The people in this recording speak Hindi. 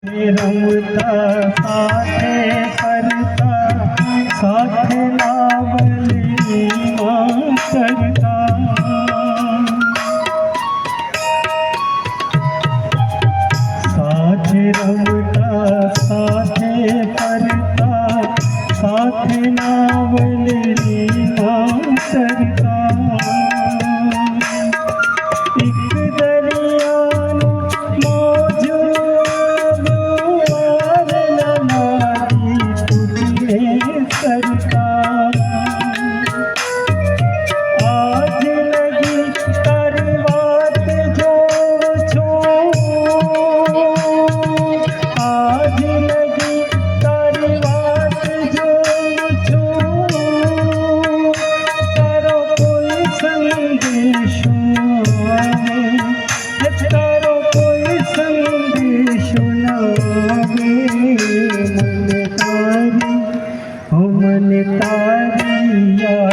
रमता साथे फरता साथे नावली करता साथे रमता साथे फरता साथे नावली करता एक दरियानो मौजू आज लगी करवात जो छो आज लगी करवात जो छो करो कोई संदेशो करो कोई संदेशो नावे मन तारी याद